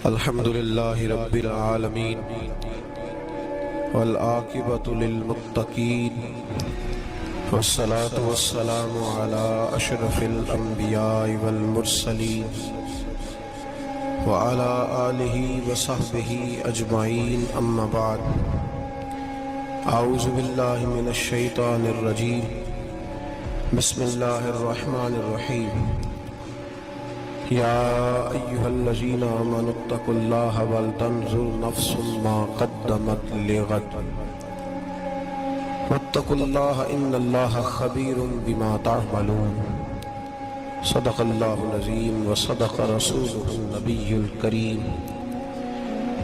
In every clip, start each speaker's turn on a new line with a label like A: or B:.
A: الحمد لله رب العالمين والعاقبة للمتقين والصلاة والسلام على أشرف الأنبياء والمرسلين وعلى آله وصحبه أجمعين أما بعد أعوذ بالله من الشيطان الرجيم بسم الله الرحمن الرحيم يا أيها الذين آمنوا اتقوا الله ولتنظر نفس ما قدمت لغد واتقوا الله إن الله خبير بما تعملون صدق الله العظيم وصدق رسوله النبي الكريم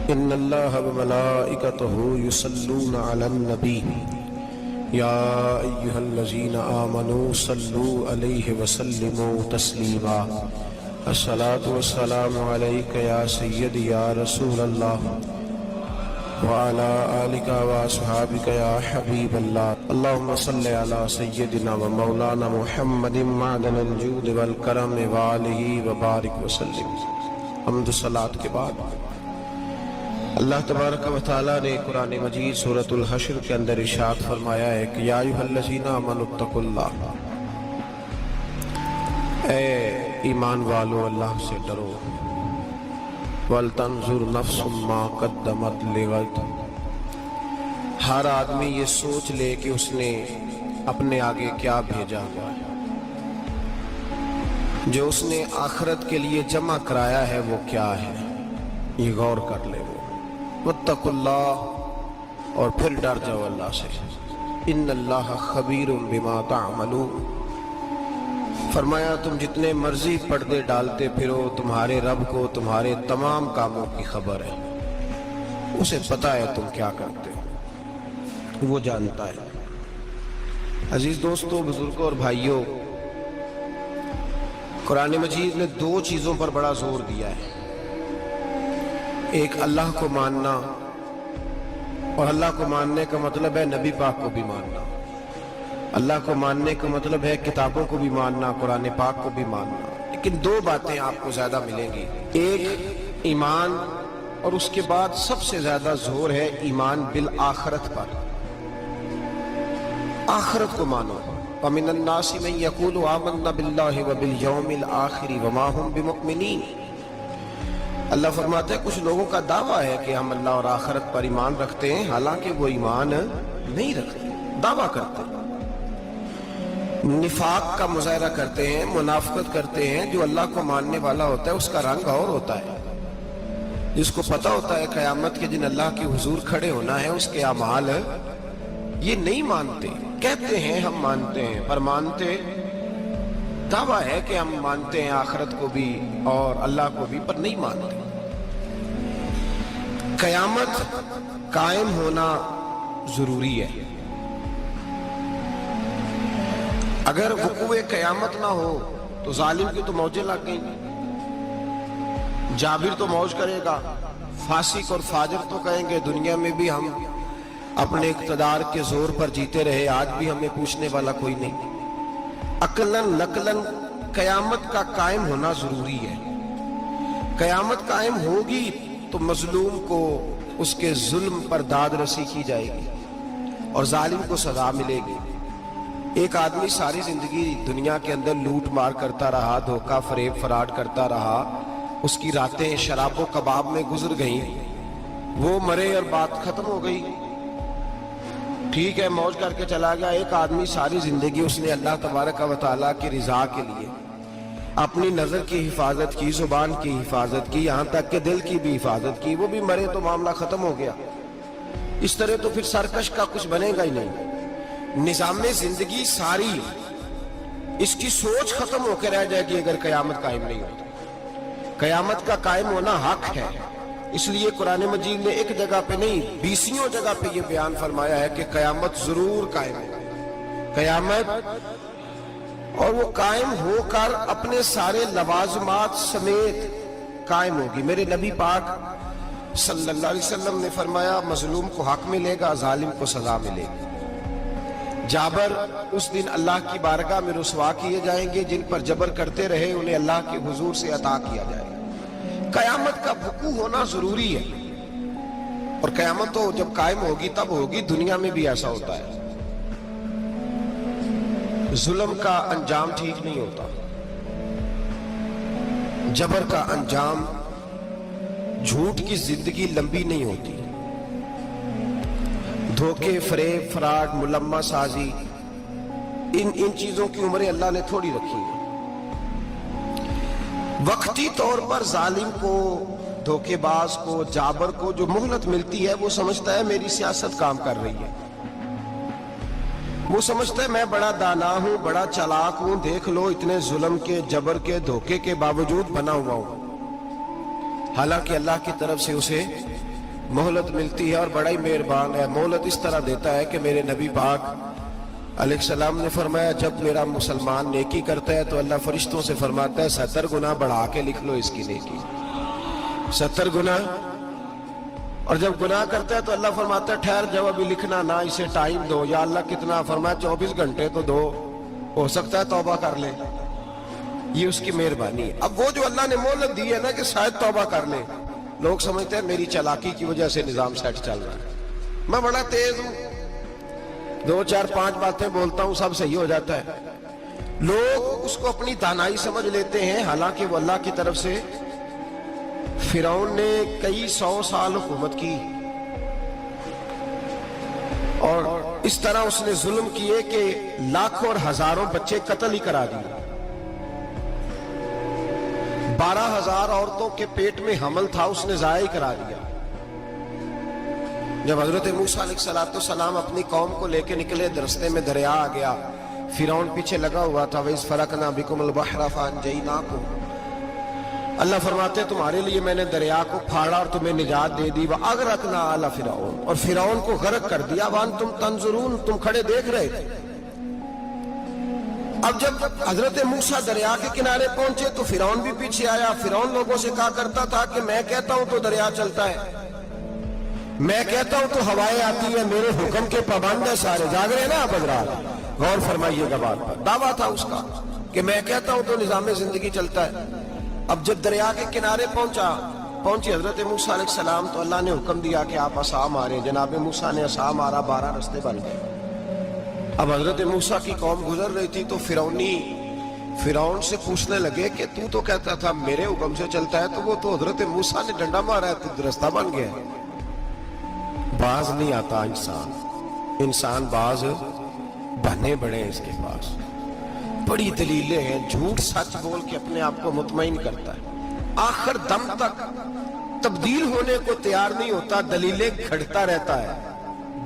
A: إن الله وملائكته يصلون على النبي يا أيها الذين آمنوا صلوا عليه وسلموا تسليما الصلاة والسلام عليك يا سيدي يا رسول الله وعلى آلك وأصحابك يا حبيب الله اللهم صل على سيدنا ومولانا محمد معدن الجود والكرم وآله وبارك وسلم. حمد صلاة کے بعد اللہ تبارک و تعالیٰ نے قرآن مجید سورۃ الحشر کے اندر ارشاد فرمایا ہے کہ یا ایھا الذین آمنوا اتقوا اللہ، اے ایمان والو اللہ سے ڈرو، وَلْتَنْظُرْ نَفْسٌ مَا قَدَّمَتْ لِغَدٍ، ہر آدمی یہ سوچ لے کہ اس نے اپنے آگے کیا بھیجا ہوا ہے، جو اس نے آخرت کے لیے جمع کرایا ہے وہ کیا ہے، یہ غور کر لے وہ. وَاتَّقُوا اللَّهَ، اور پھر ڈر جاؤ اللہ سے. إِنَّ اللَّهَ خَبِيرٌ بِمَا تَعْمَلُونَ، فرمایا تم جتنے مرضی پردے ڈالتے پھرو، تمہارے رب کو تمہارے تمام کاموں کی خبر ہے، اسے پتہ ہے تم کیا کرتے ہو، وہ جانتا ہے. عزیز دوستو، بزرگوں اور بھائیوں، قرآن مجید نے دو چیزوں پر بڑا زور دیا ہے. ایک اللہ کو ماننا، اور اللہ کو ماننے کا مطلب ہے نبی پاک کو بھی ماننا. اللہ کو ماننے کا مطلب ہے کتابوں کو بھی ماننا، قرآن پاک کو بھی ماننا. لیکن دو باتیں آپ کو زیادہ ملیں گی، ایک ایمان، اور اس کے بعد سب سے زیادہ زور ہے ایمان بالآخرت پر. آخرت کو مانو. وَمِنَ النَّاسِ مَن يَقُولُ آمَنَّا بِاللَّهِ وَبِالْيَوْمِ الْآخِرِ وَمَا هُمْ بِمُؤْمِنِينَ. اللہ فرماتا ہے کچھ لوگوں کا دعویٰ ہے کہ ہم اللہ اور آخرت پر ایمان رکھتے ہیں، حالانکہ وہ ایمان نہیں رکھتے، دعویٰ کرتے ہیں، نفاق کا مظاہرہ کرتے ہیں، منافقت کرتے ہیں. جو اللہ کو ماننے والا ہوتا ہے اس کا رنگ اور ہوتا ہے، جس کو پتہ ہوتا ہے قیامت کے دن اللہ کے حضور کھڑے ہونا ہے، اس کے اعمال یہ نہیں مانتے. کہتے ہیں ہم مانتے ہیں، پر مانتے، دعویٰ ہے کہ ہم مانتے ہیں آخرت کو بھی اور اللہ کو بھی، پر نہیں مانتے. قیامت قائم ہونا ضروری ہے. اگر وقوع قیامت نہ ہو تو ظالم کی تو موجیں لگ گئیں. جابر تو موج کرے گا، فاسق اور فاجر تو کہیں گے دنیا میں بھی ہم اپنے اقتدار کے زور پر جیتے رہے، آج بھی ہمیں پوچھنے والا کوئی نہیں. عقلاً نقلاً قیامت کا قائم ہونا ضروری ہے. قیامت قائم ہوگی تو مظلوم کو اس کے ظلم پر داد رسی کی جائے گی اور ظالم کو سزا ملے گی. ایک آدمی ساری زندگی دنیا کے اندر لوٹ مار کرتا رہا، دھوکہ فریب فراڈ کرتا رہا، اس کی راتیں شراب و کباب میں گزر گئیں، وہ مرے اور بات ختم ہو گئی، ٹھیک ہے موج کر کے چلا گیا. ایک آدمی ساری زندگی اس نے اللہ تبارک و تعالیٰ کی رضا کے لیے اپنی نظر کی حفاظت کی، زبان کی حفاظت کی، یہاں تک کہ دل کی بھی حفاظت کی، وہ بھی مرے تو معاملہ ختم ہو گیا. اس طرح تو پھر سرکش کا کچھ بنے گا ہی نہیں. نظام زندگی ساری اس کی سوچ ختم ہو کے رہ جائے گی اگر قیامت قائم نہیں ہوتا. قیامت کا قائم ہونا حق ہے، اس لیے قرآن مجید نے ایک جگہ پہ نہیں 20 جگہ پہ یہ بیان فرمایا ہے کہ قیامت ضرور قائم ہے. قیامت، اور وہ قائم ہو کر اپنے سارے لوازمات سمیت قائم ہوگی. میرے نبی پاک صلی اللہ علیہ وسلم نے فرمایا مظلوم کو حق ملے گا، ظالم کو سزا ملے گی. جابر اس دن اللہ کی بارگاہ میں رسوا کیے جائیں گے، جن پر جبر کرتے رہے انہیں اللہ کے حضور سے عطا کیا جائے گا. قیامت کا وقوع ہونا ضروری ہے، اور قیامت تو جب قائم ہوگی تب ہوگی، دنیا میں بھی ایسا ہوتا ہے۔ ظلم کا انجام ٹھیک نہیں ہوتا، جبر کا انجام، جھوٹ کی زندگی لمبی نہیں ہوتی، دھوکے، فریب، فراڈ، ملمہ سازی، ان چیزوں کی عمریں اللہ نے تھوڑی رکھی ہیں۔ وقتی طور پر ظالم کو، دھوکے باز کو، جابر کو جو مہلت ملتی ہے، وہ سمجھتا ہے میری سیاست کام کر رہی ہے، وہ سمجھتا ہے میں بڑا دانا ہوں، بڑا چالاک ہوں، دیکھ لو اتنے ظلم کے، جبر کے، دھوکے کے باوجود بنا ہوا ہوں۔ حالانکہ اللہ کی طرف سے اسے مہلت ملتی ہے، اور بڑا ہی مہربان ہے، مہلت اس طرح دیتا ہے کہ میرے نبی پاک علیہ السلام نے فرمایا جب میرا مسلمان نیکی کرتا ہے تو اللہ فرشتوں سے فرماتا ہے 70 گنا بڑھا کے لکھ لو اس کی نیکی، 70 گنا، اور جب گناہ کرتا ہے تو اللہ فرماتا ہے ٹھہر جاؤ ابھی لکھنا نہ، اسے ٹائم دو۔ یا اللہ کتنا؟ فرمایا 24 گھنٹے تو دو، ہو سکتا ہے توبہ کر لے، یہ اس کی مہربانی ہے۔ اب وہ جو اللہ نے مہلت دی ہے نا کہ شاید توبہ کر لے، لوگ سمجھتے ہیں میری چالاکی کی وجہ سے نظام سیٹ چل رہا ہے، میں بڑا تیز ہوں، 2 4 5 باتیں بولتا ہوں سب صحیح ہو جاتا ہے۔ لوگ اس کو اپنی دانائی سمجھ لیتے ہیں، حالانکہ وہ اللہ کی طرف سے۔ فرعون نے کئی 100 سال حکومت کی، اور اس طرح اس نے ظلم کیے کہ لاکھوں اور ہزاروں بچے قتل ہی کرا دیے، 12,000 عورتوں کے پیٹ میں حمل تھا اس نے ضائع کرا دیا۔ جب حضرت موسیٰ علیہ السلام اپنی قوم کو لے کے نکلے، رستے میں دریا آ گیا، فرعون پیچھے لگا ہوا تھا، وَإِذْ فَرَقْنَا بِكُمُ الْبَحْرَ فَأَنْجَيْنَاكُمْ، اللہ فرماتے ہیں تمہارے لیے میں نے دریا کو پھاڑا اور تمہیں نجات دے دی، وَأَغْرَقْنَا آلَ فِرْعَوْنَ، اور فرعون کو غرق کر دیا، وَأَنْتُمْ تَنْظُرُونَ، تم کھڑے دیکھ رہے تھے۔ اب جب حضرت موسیٰ دریا کے کنارے پہنچے تو فرعون بھی پیچھے آیا۔ فرعون لوگوں سے کہا کرتا تھا کہ میں کہتا ہوں تو دریا چلتا ہے، میں کہتا ہوں تو ہوائیں آتی ہیں، میرے حکم کے پابند ہیں سارے۔ جاگ رہے ہیں نا آپ حضرات؟ غور فرمائیے گا بات پر، دعویٰ تھا اس کا کہ میں کہتا ہوں تو نظام زندگی چلتا ہے۔ اب جب دریا کے کنارے پہنچی حضرت موسیٰ علیہ السلام تو اللہ نے حکم دیا کہ آپ عصا ماریں۔ جناب موسیٰ نے عصا مارا، 12 رستے بن گئے۔ اب حضرت موسیٰ کی قوم گزر رہی تھی تو فرعون سے پوچھنے لگے کہ تو کہتا تھا میرے حکم سے چلتا ہے، تو وہ تو حضرت موسیٰ نے ڈنڈا مارا ہے تو رستہ بن گیا ہے۔ باز نہیں آتا انسان باز بنے بڑے ہیں اس کے پاس، بڑی دلیلیں ہیں، جھوٹ سچ بول کے اپنے آپ کو مطمئن کرتا ہے، آخر دم تک تبدیل ہونے کو تیار نہیں ہوتا، دلیلیں گھڑتا رہتا ہے،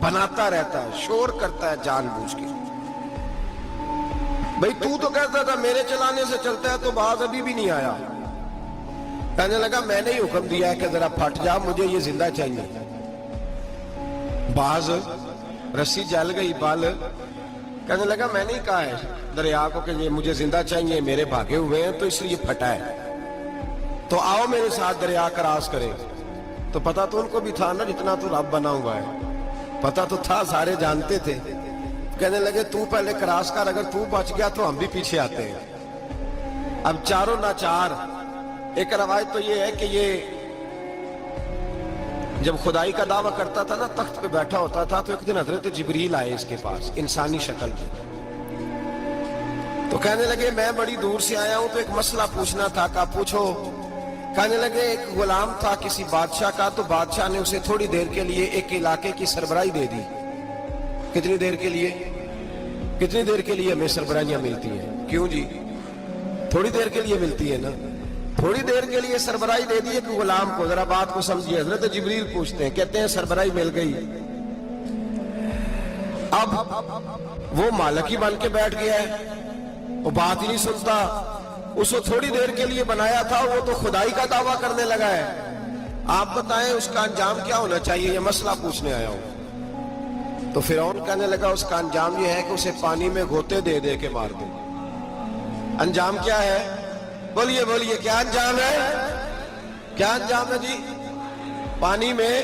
A: بناتا رہتا ہے، شور کرتا ہے جان بوجھ کے۔ بھئی تو کہتا تھا میرے چلانے سے چلتا ہے، تو باز ابھی بھی نہیں آیا۔ کہنے لگا میں نے ہی حکم دیا ہے کہ ذرا پھٹ جا، مجھے یہ زندہ چاہیے۔ باز رسی جل گئی، بال کہنے لگا میں نے کہا ہے دریا کو کہ یہ مجھے زندہ چاہیے، میرے بھاگے ہوئے ہیں تو اس لیے پھٹا ہے، تو آؤ میرے ساتھ دریا کراس کرے۔ تو پتا تو ان کو بھی تھا نا جتنا تو رب بنا ہوا ہے، پتا تو تھا، سارے جانتے تھے۔ کہنے لگے تو پہلے کراس کر، اگر تو بچ گیا تو ہم بھی پیچھے آتے ہیں۔ اب چاروں ناچار۔ ایک روایت تو یہ ہے کہ یہ جب خدائی کا دعویٰ کرتا تھا نا، تخت پہ بیٹھا ہوتا تھا، تو ایک دن حضرت جبریل آئے اس کے پاس انسانی شکل میں، تو کہنے لگے میں بڑی دور سے آیا ہوں تو ایک مسئلہ پوچھنا تھا۔ کہا پوچھو۔ کہنے لگے ایک غلام تھا کسی بادشاہ کا، تو بادشاہ نے اسے تھوڑی دیر کے لیے ایک علاقے کی سربراہی دے دی۔ کتنی دیر کے لیے ہمیں سربراہیاں ملتی ہیں؟ کیوں جی؟ تھوڑی دیر کے لیے ملتی ہے نا، تھوڑی دیر کے لیے سربراہی دے دی ایک غلام کو۔ ذرا بات کو سمجھیے، حضرت جبریل پوچھتے ہیں، کہتے ہیں سربراہی مل گئی، اب وہ مالک ہی بن کے بیٹھ گیا ہے، وہ بات ہی نہیں سنتا، اس کو تھوڑی دیر کے لیے بنایا تھا، وہ تو خدائی کا دعویٰ کرنے لگا ہے۔ آپ بتائیں اس کا انجام کیا ہونا چاہیے؟ یہ مسئلہ پوچھنے آیا ہوں۔ تو فرعون کہنے لگا اس کا انجام یہ ہے کہ اسے پانی میں غوطے دے دے کے مار دے۔ انجام کیا ہے؟ بولیے کیا انجام ہے؟ کیا انجام ہے جی؟ پانی میں،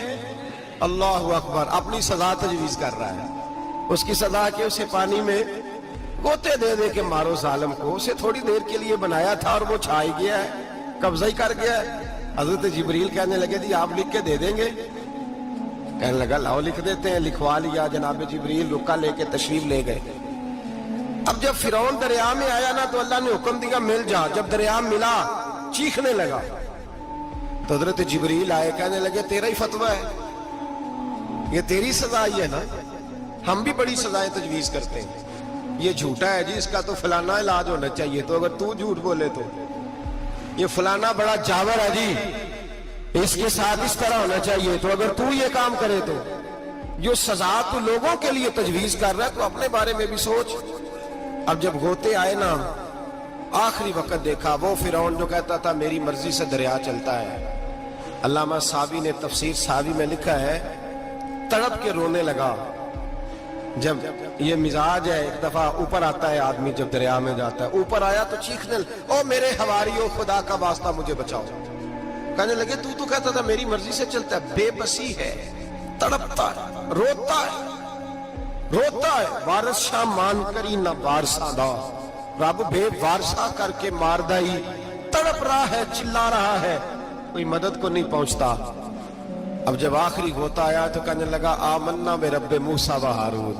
A: اللہ اکبر، اپنی سزا تجویز کر رہا ہے۔ اس کی سزا کہ اسے پانی میں غوطے دے دے کے مارو ظالم کو۔ اسے تھوڑی دیر کے لیے بنایا تھا اور وہ چھا ہی گیا ہے، قبضہ ہی کر گیا ہے۔ حضرت جبریل کہنے لگے جی آپ لکھ کے دے دیں گے؟ کہنے لگا لاؤ لکھ دیتے ہیں. لکھوا لیا. جناب جبریل رکا لے کے تشریف لے گئے. اب جب فرعون دریا میں آیا نا تو اللہ نے حکم دیا مل جا. جب دریا ملا چیخنے لگا تو حضرت جبریل آئے, کہنے لگے تیرا ہی فتویٰ ہے, یہ تیری سزا ہی ہے نا, ہم بھی بڑی سزائیں تجویز کرتے ہیں. یہ جھوٹا ہے جی, اس کا تو فلانا علاج ہونا چاہیے, تو اگر تو جھوٹ بولے تو یہ فلانا بڑا جاور ہے جی, اس کے ساتھ اس طرح ہونا چاہیے, تو اگر تو یہ کام کرے تو جو سزا تو لوگوں کے لیے تجویز کر رہا ہے تو اپنے بارے میں بھی سوچ. اب جب غوطے آئے نا, آخری وقت دیکھا وہ فرعون جو کہتا تھا میری مرضی سے دریا چلتا ہے. علامہ صاوی نے تفسیر صاوی میں لکھا ہے تڑپ کے رونے لگا. جب یہ مزاج ہے, ایک دفعہ اوپر آتا ہے آدمی جب دریا میں جاتا ہے, اوپر آیا تو چیخنے او میرے حواریو خدا کا واسطہ مجھے بچاؤ. کہنے لگے تو کہتا تھا میری مرضی سے چلتا ہے. بے بسی ہے, تڑپتا ہے, روتا ہے. وارث شاہ مان کری نہ وارثہ دا, رب بے وارثہ کر کے مار دائی. تڑپ رہا ہے, چلا رہا ہے, کوئی مدد کو نہیں پہنچتا. اب جب آخری ہوتا آیا تو کہنے لگا آمنا بے رب موسیٰ و ہارون,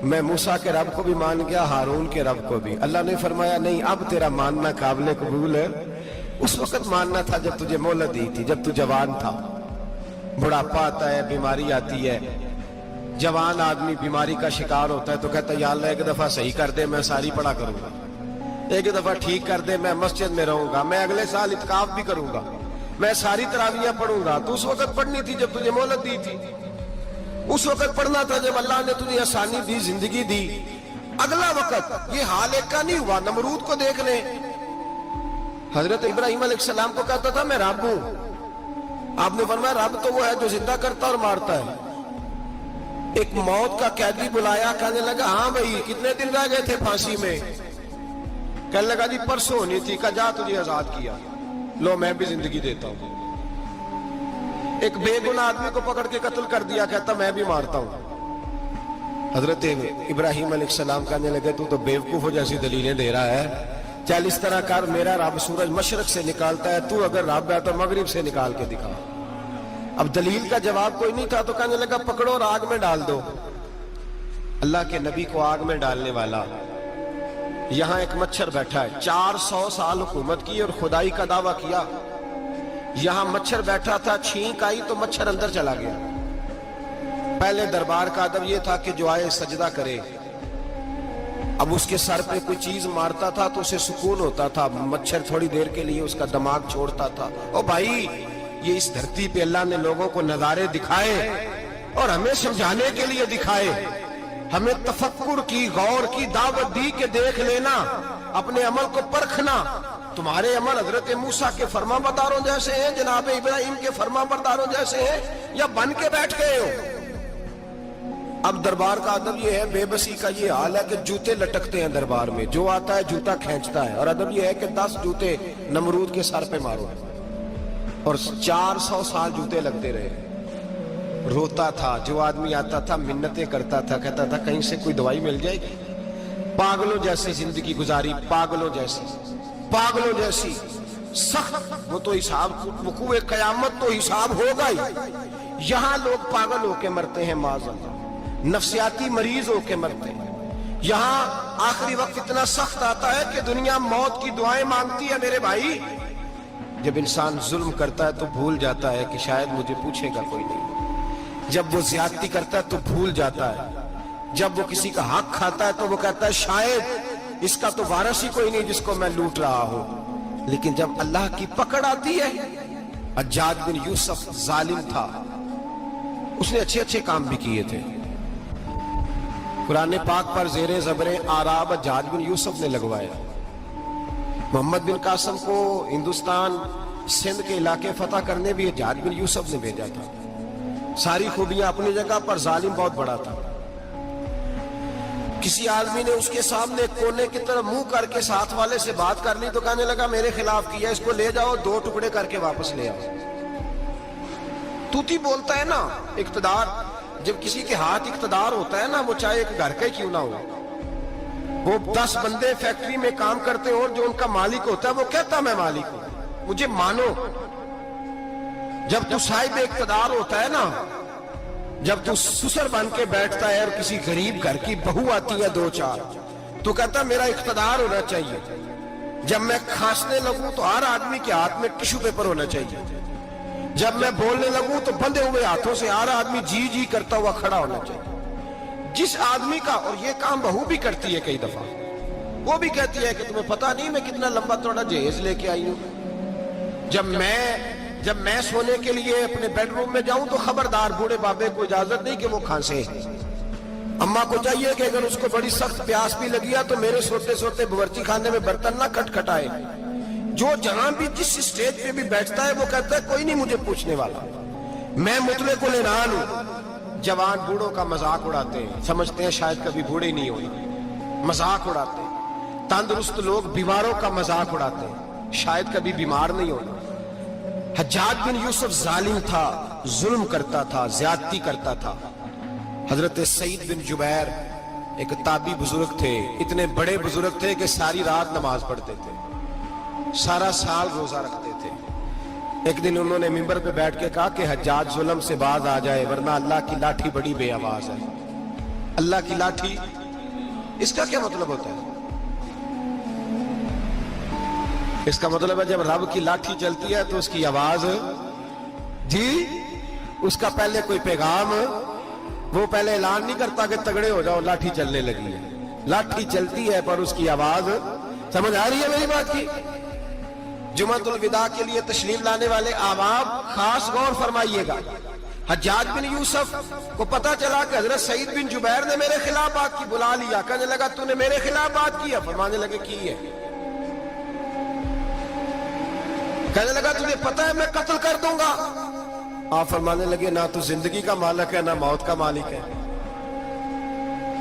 A: میں موسیٰ کے رب کو بھی مان گیا, ہارون کے رب کو بھی. اللہ نے فرمایا نہیں, اب تیرا ماننا قابل قبول ہے. اس وقت ماننا تھا جب تجھے مہلت دی تھی, جب تو جوان تھا. بڑھاپا آتا ہے, بیماری آتی ہے, جوان آدمی بیماری کا شکار ہوتا ہے تو کہتا ہے یا اللہ ایک دفعہ صحیح کر دے, میں ساری پڑھا کروں گا. ایک دفعہ ٹھیک کر دے, میں مسجد میں رہوں گا, میں اگلے سال اعتکاف بھی کروں گا, میں ساری تراویحیں پڑھوں گا. تو اس وقت پڑھنی تھی جب تجھے مہلت دی تھی. اس وقت پڑھنا تھا جب اللہ نے تجھے آسانی دی, زندگی دی. اگلا وقت یہ حال ایک کا نہیں ہوا. نمرود کو دیکھ لیں, حضرت ابراہیم علیہ السلام کو کہتا تھا میں رب ہوں. آپ نے فرمایا رب تو وہ ہے جو زندہ کرتا اور مارتا ہے. ایک موت کا قیدی بلایا, کہنے لگا ہاں بھائی کتنے دن رہ گئے تھے پھانسی میں؟ کہنے لگا جی پرسوں ہونی تھی. کہا جا تجھے آزاد کیا, لو میں بھی زندگی دیتا ہوں. ایک بے گناہ آدمی کو پکڑ کے قتل کر دیا, کہتا میں بھی مارتا ہوں. حضرت ابراہیم علیہ السلام کہنے لگے تو بیوقوف جیسی دلیلیں دے رہا ہے. چل اس طرح کر, میرا رب سورج مشرق سے نکالتا ہے, تو اگر رب ہے تو مغرب سے نکال کے دکھا. اب دلیل کا جواب کوئی نہیں تھا تو کہنے لگا پکڑو اور آگ میں ڈال دو. اللہ کے نبی کو آگ میں ڈالنے والا. یہاں ایک مچھر بیٹھا ہے, 400 سال حکومت کی اور خدائی کا دعویٰ کیا. یہاں مچھر بیٹھا تھا, چھینک آئی تو مچھر اندر چلا گیا. پہلے دربار کا ادب یہ تھا کہ جو آئے سجدہ کرے. اب اس کے سر پہ کوئی چیز مارتا تھا تو اسے سکون ہوتا تھا. مچھر تھوڑی دیر کے لیے اس کا دماغ چھوڑتا تھا. او بھائی یہ اس دھرتی پہ اللہ نے لوگوں کو نظارے دکھائے اور ہمیں سمجھانے کے لیے دکھائے. ہمیں تفکر کی, غور کی دعوت دی کہ دیکھ لینا, اپنے عمل کو پرکھنا. تمہارے عمل حضرت موسیٰ کے فرما برداروں جیسے ہیں, جناب ابراہیم کے فرما برداروں جیسے ہیں, یا بن کے بیٹھ گئے ہو. اب دربار کا ادب یہ ہے, بے بسی کا یہ حال ہے کہ جوتے لٹکتے ہیں دربار میں, جو آتا ہے جوتا کھینچتا ہے. اور ادب یہ ہے کہ 10 جوتے نمرود کے سر پہ مارو, اور 400 سال جوتے لگتے رہے. روتا تھا, جو آدمی آتا تھا منتیں کرتا تھا, کہتا تھا کہیں سے کوئی دوائی مل جائے گی. پاگلوں جیسی زندگی گزاری, پاگلوں جیسی سخت. وہ تو حساب, وقوع قیامت تو حساب ہوگا ہی. یہاں لوگ پاگل ہو کے مرتے ہیں, معاذ اللہ, نفسیاتی مریض ہو کے مرتے ہیں. یہاں آخری وقت اتنا سخت آتا ہے کہ دنیا موت کی دعائیں مانگتی ہے. میرے بھائی جب انسان ظلم کرتا ہے تو بھول جاتا ہے کہ شاید مجھے پوچھے گا کوئی نہیں. جب وہ زیادتی کرتا ہے تو بھول جاتا ہے. جب وہ کسی کا حق کھاتا ہے تو وہ کہتا ہے شاید اس کا تو وارث ہی کوئی نہیں جس کو میں لوٹ رہا ہوں. لیکن جب اللہ کی پکڑ آتی ہے, حجاج بن یوسف ظالم تھا, اس نے اچھے کام بھی کیے تھے. قرآن پاک پر زیر زبریں آراب حجاج بن یوسف نے لگوایا. محمد بن قاسم کو ہندوستان سندھ کے علاقے فتح کرنے بھی حجاج بن یوسف نے بھیجا تھا. ساری خوبیاں اپنی جگہ پر, ظالم بہت بڑا تھا. کسی آدمی نے اس کے سامنے کونے کی طرف منہ کر کے ساتھ والے سے بات کر لی تو کہنے لگا میرے خلاف کیا, اس کو لے جاؤ, 2 ٹکڑے کر کے واپس لے آؤ. توتی بولتا ہے نا اقتدار. جب کسی کے ہاتھ اقتدار ہوتا ہے نا, وہ چاہے ایک گھر کا ہی کیوں نہ ہو, وہ 10 بندے فیکٹری میں کام کرتے ہیں اور جو ان کا مالک ہوتا ہے وہ کہتا میں مالک ہوں, مجھے مانو. جب تو صاحب اقتدار ہوتا ہے نا، جب تو سسر بن کے بیٹھتا ہے اور کسی غریب گھر کی بہو آتی ہے دو چار، تو کہتا میرا اقتدار ہونا چاہیے. جب میں کھانسنے لگوں تو ہر آدمی کے ہاتھ میں ٹشو پیپر ہونا چاہیے. جب میں بولنے لگوں تو بندھے ہوئے ہاتھوں سے ہر آدمی جی جی کرتا ہوا کھڑا ہونا چاہیے. جس آدمی کا، اور یہ کام بہو بھی کرتی ہے کئی دفعہ، وہ بھی کہتی ہے کہ تمہیں پتا نہیں میں کتنا لمبا چوڑا جہیز لے کے آئی ہوں. جب میں سونے کے لیے اپنے بیڈ روم میں جاؤں تو خبردار بوڑھے بابے کو اجازت نہیں کہ وہ کھانسے. اماں کو چاہیے کہ اگر اس کو بڑی سخت پیاس بھی لگی ہے تو میرے سوتے سوتے باورچی خانے میں برتن نہ کھٹکھٹائے. جو جہاں بھی جس اسٹیج پہ بھی بیٹھتا ہے وہ کہتا ہے کوئی نہیں مجھے پوچھنے والا. میں مطلق العنان ہوں. جوان بوڑھوں کا مذاق اڑاتے ہیں، سمجھتے ہیں شاید کبھی بوڑھے نہیں ہوئے، مذاق اڑاتے ہیں. تندرست لوگ بیماروں کا مذاق اڑاتے ہیں، شاید کبھی بیمار نہیں ہونا. حجاج بن یوسف ظالم تھا، ظلم کرتا تھا، زیادتی کرتا تھا. حضرت سعید بن جبیر ایک تابعی بزرگ تھے، اتنے بڑے بزرگ تھے کہ ساری رات نماز پڑھتے تھے، سارا سال روزہ رکھتے تھے. ایک دن انہوں نے منبر پہ بیٹھ کے کہا کہ حجاج ظلم سے باز آ جائے ورنہ اللہ کی لاٹھی بڑی بے آواز ہے. اللہ کی لاٹھی، اس کا کیا مطلب ہوتا ہے؟ اس کا مطلب ہے جب رب کی لاٹھی چلتی ہے تو اس کی آواز، جی اس کا پہلے کوئی پیغام، وہ پہلے اعلان نہیں کرتا کہ تگڑے ہو جاؤ لاٹھی چلنے لگی ہے. لاٹھی چلتی ہے پر اس کی آواز، سمجھ آ رہی ہے میری بات کی؟ جمعۃ الوداع کے لیے تشریف لانے والے احباب خاص غور فرمائیے گا. حجاج بن یوسف کو پتا چلا کہ حضرت سعید بن جبیر نے میرے خلاف بات کی، بلا لیا. کہنے لگا تو نے میرے خلاف بات کی ہے؟ فرمانے لگے کی ہے. کہنے لگا تجھے پتا ہے میں قتل کر دوں گا؟ آپ فرمانے لگے نہ تو زندگی کا مالک ہے نہ موت کا مالک ہے،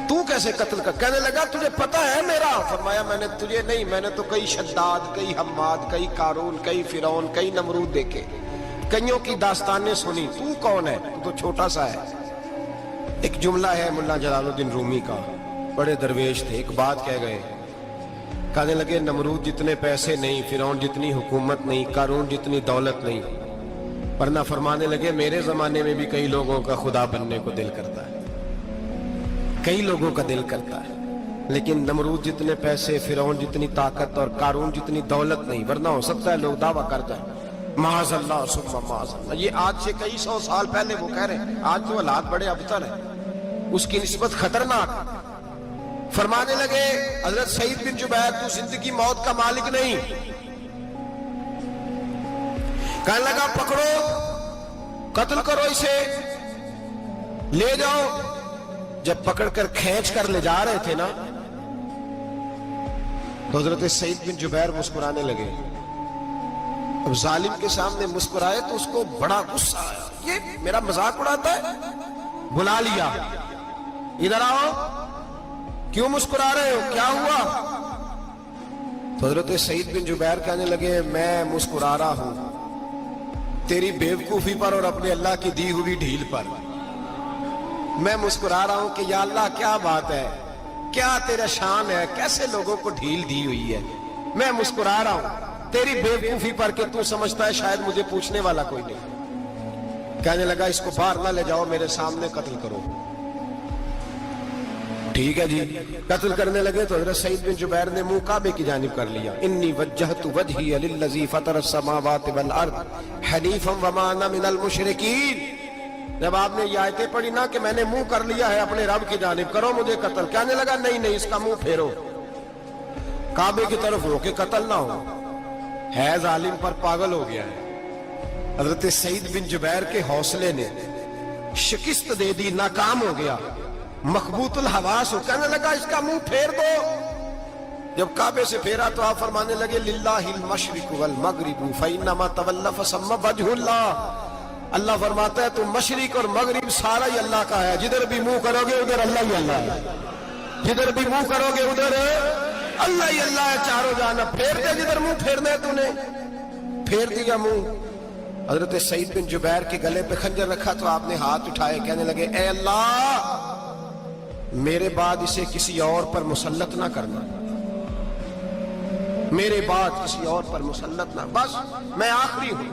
A: تو کیسے قتل کر؟ کہنے لگا تجھے پتا ہے میرا؟ فرمایا میں نے تجھے نہیں، میں نے تو کئی شداد، کئی حماد، کئی قارون، کئی فرعون، کئی نمرود دیکھے، کئیوں کی داستانیں سنی. تو کون ہے؟ تو چھوٹا سا ہے. ایک جملہ ہے ملا جلال الدین رومی کا، بڑے درویش تھے، ایک بات کہہ گئے. کہنے لگے نمرود جتنے پیسے نہیں، فرعون جتنی حکومت نہیں، قارون جتنی دولت نہیں، ورنہ فرمانے لگے میرے زمانے میں بھی کئی لوگوں کا خدا بننے کو دل کرتا ہے، کئی لوگوں کا دل کرتا ہے، لیکن نمرود جتنے پیسے، فرعون جتنی طاقت اور قارون جتنی دولت نہیں. ورنہ ہو سکتا ہے لوگ دعویٰ کر جائیں معاذ اللہ ثم معاذ اللہ. یہ آج سے کئی سو سال پہلے وہ کہہ رہے ہیں، آج تو حالات بڑے ابتر ہیں، اس کی نسبت خطرناک. فرمانے لگے حضرت سعید بن جبیر تو زندگی موت کا مالک نہیں. کہنے لگا پکڑو، قتل کرو اسے، لے جاؤ. جب پکڑ کر کھینچ کر لے جا رہے تھے نا تو حضرت سعید بن جبیر مسکرانے لگے. اب ظالم کے سامنے مسکرائے تو اس کو بڑا غصہ آیا، یہ میرا مذاق اڑاتا ہے. بلا لیا، ادھر آؤ، کیوں مسکرا رہے ہو، کیا ہوا؟ تو حضرت سعید بن جبیر کہنے لگے میں مسکرا رہا ہوں تیری بیوقوفی پر اور اپنے اللہ کی دی ہوئی ڈھیل پر. میں مسکرا رہا ہوں کہ یا اللہ کیا بات ہے، کیا تیرا شان ہے، کیسے لوگوں کو ڈھیل دی ہوئی ہے. میں مسکرا رہا ہوں تیری بیوقوفی پر کہ تو سمجھتا ہے شاید مجھے پوچھنے والا کوئی نہیں. کہنے لگا اس کو باہر نہ لے جاؤ، میرے سامنے قتل کرو. ٹھیک ہے جی. قتل کرنے لگے تو حضرت سعید بن جبیر نے منہ کعبے کی جانب کر لیا. انی وجہت وجہی للذی فطر السماوات والارض حنیفا وما انا من المشرکین. جب آپ نے یہ آیتیں پڑھی نا کہ میں نے منہ کر لیا ہے اپنے رب کی جانب، کرو مجھے قتل. کہنے لگا نہیں نہیں، اس کا منہ پھیرو، کعبے کی طرف ہو کے قتل نہ ہو. ہے ظالم پر پاگل ہو گیا ہے. حضرت سعید بن جبیر کے حوصلے نے شکست دے دی، ناکام ہو گیا، مخبوط الحواس ہو. کہنے لگا اس کا منہ پھیر دو. جب کعبے سے پھیرا تو آپ فرمانے لگے للہ المشرق والمغرب فانما تولى فثم وجه اللہ. اللہ فرماتا ہے تو مشرق اور مغرب سارا ہی اللہ کا ہے، جدھر بھی منہ کرو گے ادھر اللہ ہی اللہ ہے، جدھر بھی منہ کرو گے ادھر اللہ ہی اللہ ہے چاروں جانب. پھیر دے جدھر منہ پھیرنا ہے، تو نے پھیر دیا منہ. حضرت سعید بن جبیر کے گلے پہ خنجر رکھا تو آپ نے ہاتھ اٹھائے، کہنے لگے اے اللہ میرے بعد اسے کسی اور پر مسلط نہ کرنا، میرے بعد کسی اور پر مسلط نہ، بس میں آخری ہوں.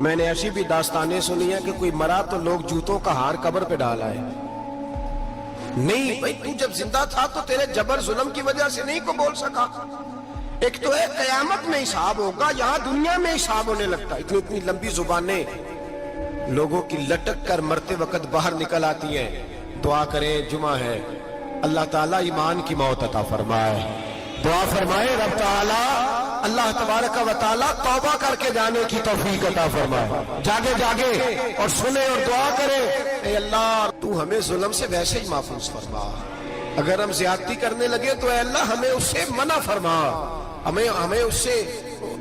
A: میں نے ایسی بھی داستانیں سنی ہیں کہ کوئی مرا تو لوگ جوتوں کا ہار قبر پہ ڈالا ہے. نہیں بھائی، تو جب زندہ تھا تو تیرے جبر ظلم کی وجہ سے نہیں کو بول سکا. ایک تو ہے قیامت میں حساب ہوگا، یہاں دنیا میں حساب ہونے لگتا. اتنی لمبی زبانیں لوگوں کی لٹک کر مرتے وقت باہر نکل آتی ہیں. دعا کریں، جمعہ ہے، اللہ تعالیٰ ایمان کی موت عطا فرمائے. دعا فرمائے رب تعالیٰ اللہ تبارک و تعالیٰ توبہ کر کے جانے کی توفیق عطا فرمائے. جاگے جاگے اور سنے اور دعا کرے، اے اللہ تو ہمیں ظلم سے ویسے ہی محفوظ فرما. اگر ہم زیادتی کرنے لگے تو اے اللہ ہمیں اس سے منع فرما. ہمیں اس سے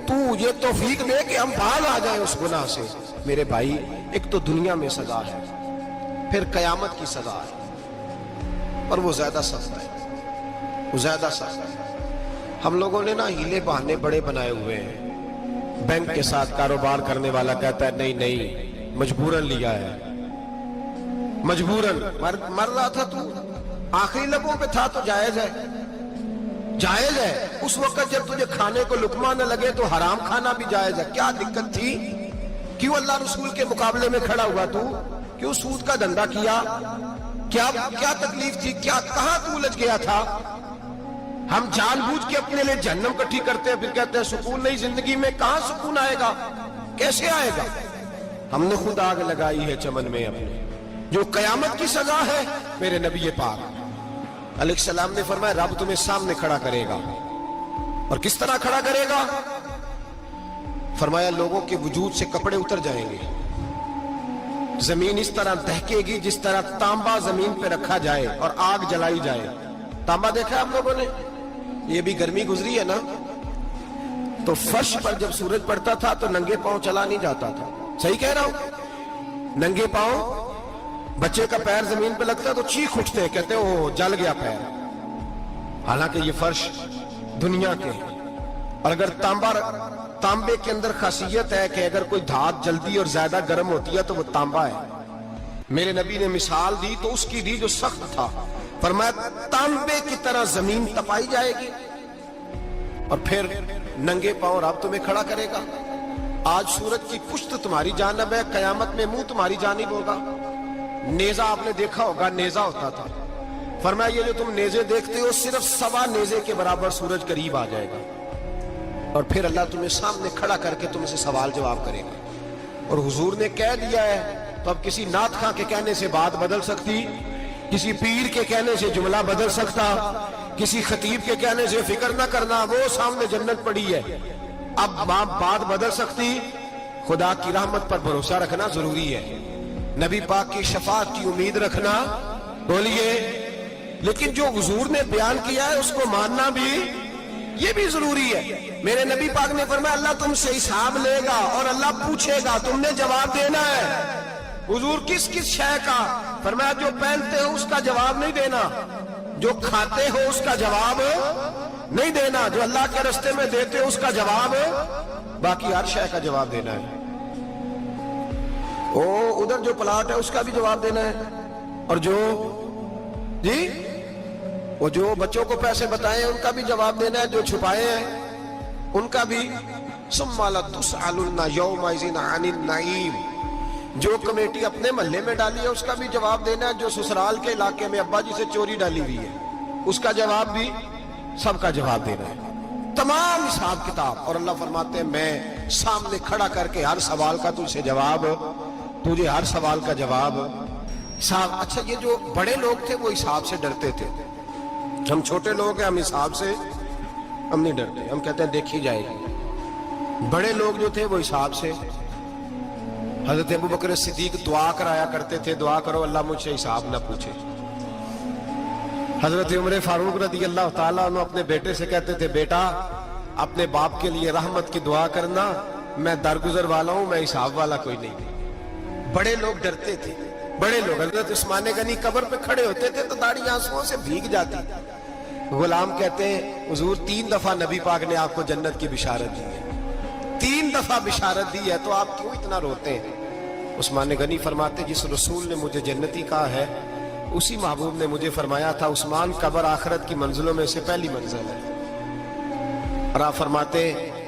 A: تو یہ توفیق دے کہ ہم باز آ جائیں اس گناہ سے. میرے بھائی، ایک تو دنیا میں سزا ہے، پھر قیامت کی سزا ہے، اور وہ زیادہ سخت ہے، وہ زیادہ سخت ہے. ہم لوگوں نے نا ہیلے بہانے بڑے بنائے ہوئے ہیں. بینک کے ساتھ کاروبار کرنے والا کہتا ہے نہیں نہیں مجبوراً لیا ہے، مجبوراً. مر رہا تھا تو آخری لبوں پہ تھا تو جائز ہے، جائز ہے. اس وقت جب تجھے کھانے کو لقمہ نہ لگے تو حرام کھانا بھی جائز ہے. کیا دقت تھی؟ کیوں اللہ رسول کے مقابلے میں کھڑا ہوا تو؟ کیوں سود کا دھندا کیا؟ کیا تکلیف تھی؟ کہاں تو الجھ گیا تھا؟ ہم جان بوجھ کے اپنے لیے جہنم کٹھی کرتے ہیں، پھر کہتے ہیں سکون نہیں زندگی میں. کہاں سکون آئے گا؟ کیسے آئے گا؟ ہم نے خود آگ لگائی ہے چمن میں اپنے. جو قیامت کی سزا ہے، میرے نبی پاک علیہ السلام نے فرمایا رب تمہیں سامنے کھڑا کرے گا. اور کس طرح کھڑا کرے گا؟ فرمایا لوگوں کے وجود سے کپڑے اتر جائیں گے، زمین اس طرح دہکے گی جس طرح تانبا زمین پہ رکھا جائے اور آگ جلائی جائے. تانبا دیکھا ہے آپ لوگوں نے؟ یہ بھی گرمی گزری ہے نا، تو فرش پر جب سورج پڑتا تھا تو ننگے پاؤں چلا نہیں جاتا تھا. صحیح کہہ رہا ہوں؟ ننگے پاؤں، بچے کا پیر زمین پہ لگتا ہے تو چیخ اٹھتے ہیں، کہتے ہیں وہ جل گیا پیر. حالانکہ یہ فرش دنیا کے. اور اگر تانبے کے اندر خاصیت ہے کہ اگر کوئی دھات جلدی اور زیادہ گرم ہوتی ہے تو وہ تانبا ہے. میرے نبی نے مثال دی تو اس کی دی جو سخت تھا. فرمایا تانبے کی طرح زمین تپائی جائے گی اور پھر ننگے پاؤں رب تمہیں کھڑا کرے گا. آج سورج کی پشت تمہاری جانب ہے، قیامت میں منہ تمہاری جانب ہوگا. نیزہ آپ نے دیکھا ہوگا، نیزہ ہوتا تھا. فرمایا یہ جو تم نیزے دیکھتے ہو صرف 1.25 نیزے کے برابر سورج قریب آ جائے گا، اور پھر اللہ تمہیں سامنے کھڑا کر کے تم سے سوال جواب کرے گا. اور حضور نے کہہ دیا ہے تو اب کسی نعت خواں کے کہنے سے بات بدل سکتی، کسی پیر کے کہنے سے جملہ بدل سکتا، کسی خطیب کے کہنے سے فکر نہ کرنا وہ سامنے جنت پڑی ہے، اب بات بدل سکتی. خدا کی رحمت پر بھروسہ رکھنا ضروری ہے، نبی پاک کی شفاعت کی امید رکھنا. بولیے. لیکن جو حضور نے بیان کیا ہے اس کو ماننا بھی یہ بھی ضروری ہے. میرے نبی پاک نے فرمایا اللہ تم سے حساب لے گا اور اللہ پوچھے گا، تم نے جواب دینا ہے. حضور کس شے کا؟ فرمایا جو پہنتے ہو اس کا جواب نہیں دینا، جو کھاتے ہو اس کا جواب نہیں دینا، جو اللہ کے راستے میں دیتے ہو اس کا جواب، باقی ہر شے کا جواب دینا ہے. ادھر جو پلاٹ ہے اس کا بھی جواب دینا ہے، اور جو بچوں کو پیسے بتائے ان کا بھی جواب دینا ہے، جو چھپائے ہیں ان کا بھی. ثم لتسألن یومئذ عن النعیم. جو کمیٹی اپنے محلے میں ڈالی ہے اس کا بھی جواب دینا ہے، جو سسرال کے علاقے میں ابا جی سے چوری ڈالی ہوئی ہے اس کا جواب بھی، سب کا جواب دینا ہے. تمام حساب کتاب. اور اللہ فرماتے ہیں میں سامنے کھڑا کر کے ہر سوال کا تجھے جواب، تجھے ہر سوال کا جواب. حساب. اچھا یہ جو بڑے لوگ تھے وہ حساب سے ڈرتے تھے، ہم چھوٹے لوگ ہیں ہم حساب سے ہم نہیں ڈرتے، ہم کہتے ہیں دیکھی جائے گی. بڑے لوگ جو تھے وہ حساب سے. حضرت ابو بکر صدیق دعا کرایا کرتے تھے، دعا کرو اللہ مجھ سے حساب نہ پوچھے. حضرت عمر فاروق رضی اللہ تعالیٰ عنہ اپنے بیٹے سے کہتے تھے بیٹا اپنے باپ کے لیے رحمت کی دعا کرنا، میں درگزر والا ہوں، میں حساب والا کوئی نہیں. بڑے لوگ ڈرتے تھے، بڑے لوگ. حضرت عثمان غنی قبر پہ کھڑے ہوتے تھے تو داڑھی آنسوؤں سے بھیگ جاتی. غلام کہتے ہیں حضور 3 دفعہ نبی پاک نے آپ کو جنت کی بشارت دی ہے، 3 دفعہ بشارت دی ہے تو آپ کیوں اتنا روتے ہیں؟ عثمان غنی فرماتے جس رسول نے مجھے جنتی کہا ہے اسی محبوب نے مجھے فرمایا تھا عثمان قبر آخرت کی منزلوں میں سے پہلی منزل ہے. اور آپ فرماتے